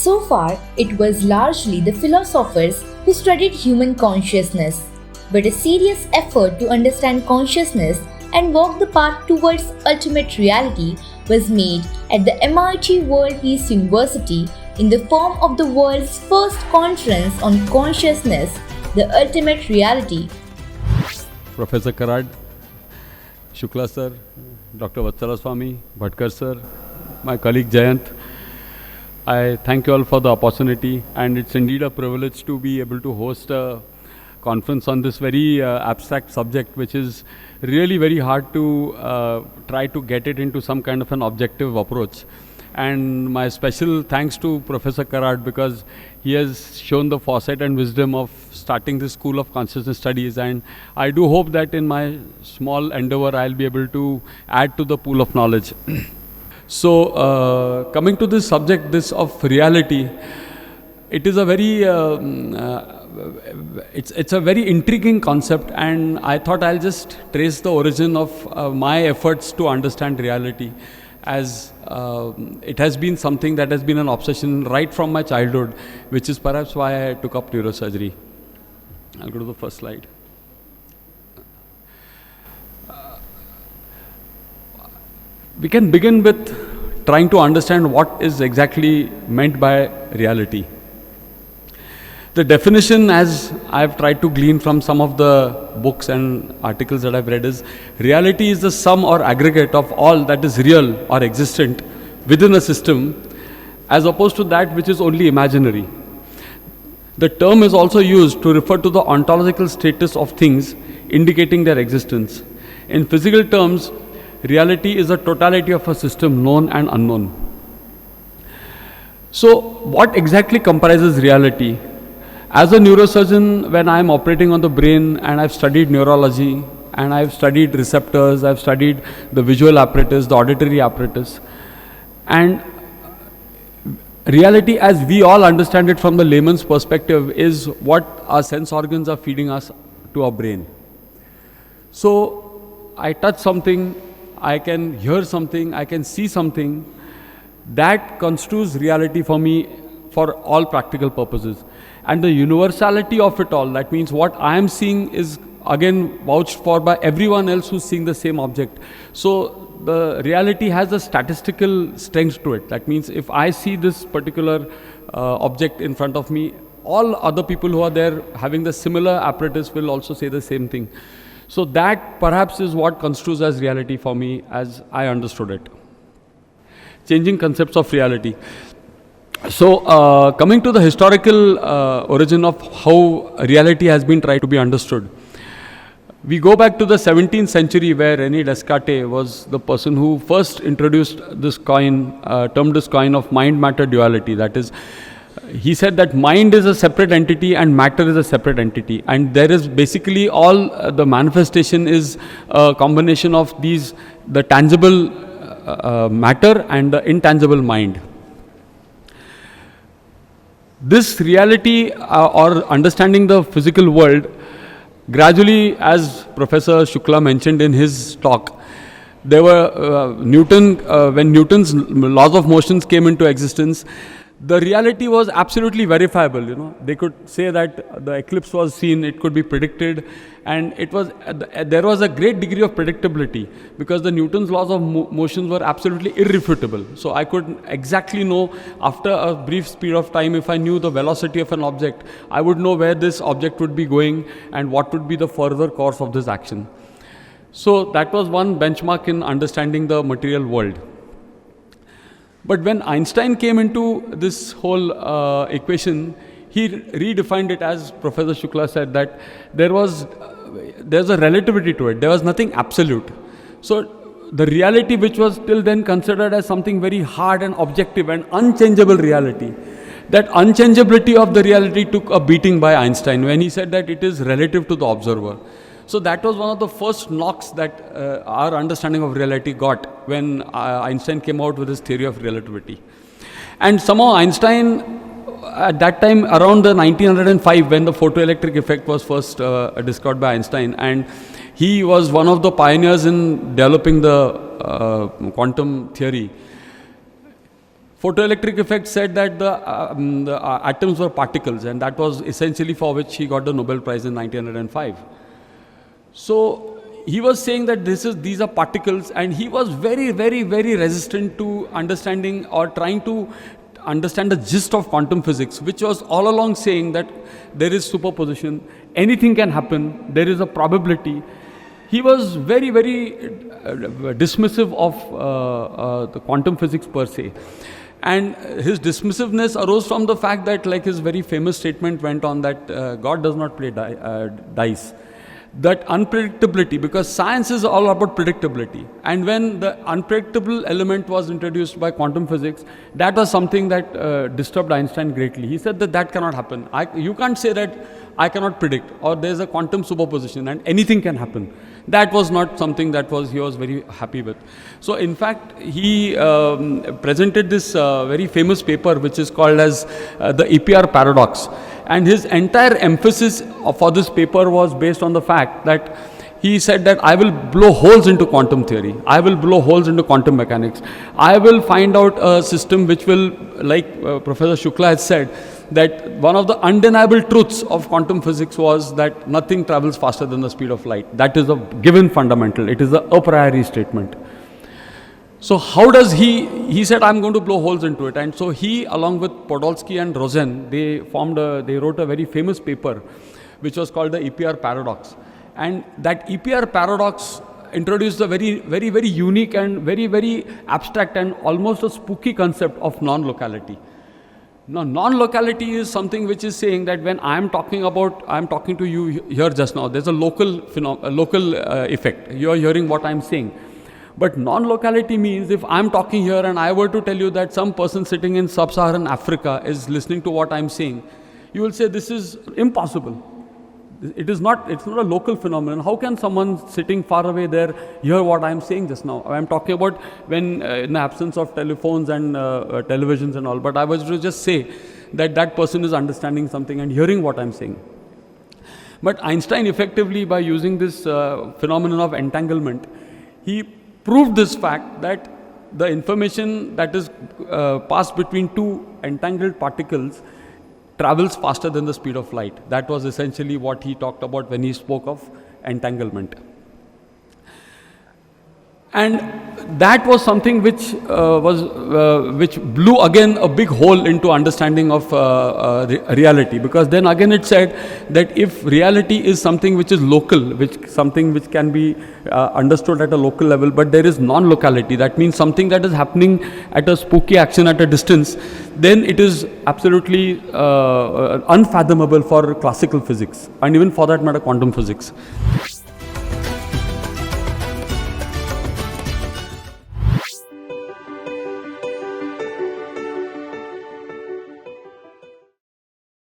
So far, it was largely the philosophers who studied human consciousness, but a serious effort to understand consciousness and walk the path towards ultimate reality was made at the MIT World Peace University in the form of the world's first conference on consciousness, the ultimate reality. Professor Karad, Shukla sir, Dr. Vijay Bhatkar sir, my colleague Jayant, I thank you all for the opportunity, and it's indeed a privilege to be able to host a conference on this very abstract subject, which is really very hard to try to get it into some kind of an objective approach. And my special thanks to Professor Karad, because he has shown the foresight and wisdom of starting this School of Consciousness Studies, and I do hope that in my small endeavor I'll be able to add to the pool of knowledge. So coming to this subject, this of reality, it is a very it's a very intriguing concept, and I thought I'll just trace the origin of my efforts to understand reality, as it has been something that has been an obsession right from my childhood, which is perhaps why I took up neurosurgery. I'll go to the first slide. We can begin with trying to understand what is exactly meant by reality. The definition, as I've tried to glean from some of the books and articles that I've read, is reality is the sum or aggregate of all that is real or existent within a system, as opposed to that which is only imaginary. The term is also used to refer to the ontological status of things, indicating their existence. In physical terms, reality is the totality of a system, known and unknown. So, what exactly comprises reality? As a neurosurgeon, when I am operating on the brain and I've studied neurology and I've studied receptors, I've studied the visual apparatus, the auditory apparatus, and reality as we all understand it from the layman's perspective is what our sense organs are feeding us to our brain. So I touch something, I can hear something, I can see something, that constitutes reality for me for all practical purposes. And the universality of it all, that means what I am seeing is again vouched for by everyone else who's seeing the same object. So the reality has a statistical strength to it. That means if I see this particular object in front of me, all other people who are there having the similar apparatus will also say the same thing. So that perhaps is what constitutes as reality for me as I understood it. Changing concepts of reality. So coming to the historical origin of how reality has been tried to be understood. We go back to the 17th century, where René Descartes was the person who first introduced this coin, termed this coin of mind-matter duality. That is, he said that mind is a separate entity and matter is a separate entity, and there is basically all the manifestation is a combination of these, the tangible matter and the intangible mind. This reality or understanding the physical world, gradually, as Professor Shukla mentioned in his talk, there were when Newton's laws of motions came into existence, the reality was absolutely verifiable. You know, they could say that the eclipse was seen, it could be predicted, and it was there was a great degree of predictability because the Newton's laws of motions were absolutely irrefutable. So I could exactly know after a brief period of time, if I knew the velocity of an object, I would know where this object would be going and what would be the further course of this action. So that was one benchmark in understanding the material world. But when Einstein came into this whole equation, he redefined it, as Professor Shukla said, that there's a relativity to it. There was nothing absolute. So the reality which was till then considered as something very hard and objective and unchangeable reality, that unchangeability of the reality took a beating by Einstein when he said that it is relative to the observer. So that was one of the first knocks that our understanding of reality got when Einstein came out with his theory of relativity. And somehow Einstein, at that time around the 1905, when the photoelectric effect was first discovered by Einstein, and he was one of the pioneers in developing the quantum theory. Photoelectric effect said that the atoms were particles, and that was essentially for which he got the Nobel Prize in 1905. So he was saying that these are particles, and he was very, very, very resistant to understanding or trying to understand the gist of quantum physics, which was all along saying that there is superposition, anything can happen, there is a probability. He was very, very dismissive of the quantum physics per se. And his dismissiveness arose from the fact that, like his very famous statement went on, that God does not play dice. That unpredictability, because science is all about predictability. And when the unpredictable element was introduced by quantum physics, that was something that disturbed Einstein greatly. He said that that cannot happen. You can't say that I cannot predict, or there's a quantum superposition and anything can happen. That was not something that he was very happy with. So in fact, he presented this very famous paper which is called as the EPR Paradox. And his entire emphasis for this paper was based on the fact that he said that I will blow holes into quantum theory. I will blow holes into quantum mechanics. I will find out a system which will, like Professor Shukla has said, that one of the undeniable truths of quantum physics was that nothing travels faster than the speed of light. That is a given fundamental. It is a priori statement. So how does he said, I'm going to blow holes into it. And so he, along with Podolsky and Rosen, they wrote a very famous paper, which was called the EPR Paradox. And that EPR Paradox introduced a very, very, very unique and very, very abstract and almost a spooky concept of non-locality. Now, non-locality is something which is saying that when I'm talking to you here just now, there's a local effect. You're hearing what I'm saying. But non-locality means if I'm talking here and I were to tell you that some person sitting in sub-Saharan Africa is listening to what I'm saying, you will say this is impossible. It's not a local phenomenon. How can someone sitting far away there hear what I'm saying just now? I'm talking about when in the absence of telephones and televisions and all, but I was to just say that that person is understanding something and hearing what I'm saying. But Einstein effectively, by using this phenomenon of entanglement, he proved this fact that the information that is passed between two entangled particles travels faster than the speed of light. That was essentially what he talked about when he spoke of entanglement. And that was something which blew again a big hole into understanding of reality, because then again it said that if reality is something which is local, something which can be understood at a local level, but there is non-locality, that means something that is happening at a spooky action at a distance, then it is absolutely unfathomable for classical physics and even for that matter quantum physics.